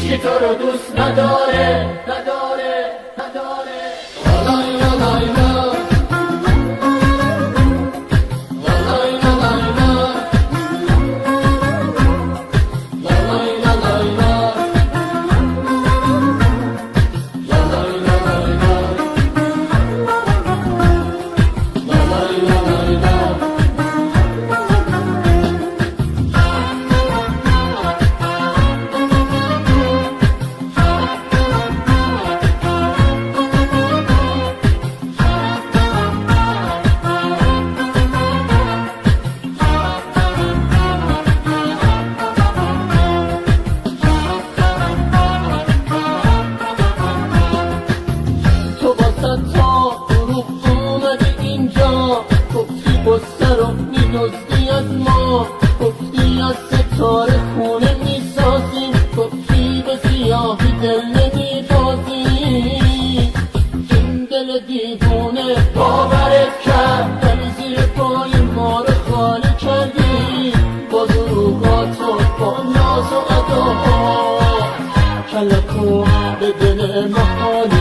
هیچی تو رو دوست نداره والای والای لا والای والای لا والای والای لا والای والای لا والای والای لا می‌دزدی از ما، گفتی از ستاره خونه می‌سازیم، گفتی به سیاهی دل نمی‌بازیم. این دل دیوونه باورت کرد، ولی زیر پای ما رو خالی کردی با دروغاتو، با ناز و اداها. کلکو به دل ما حال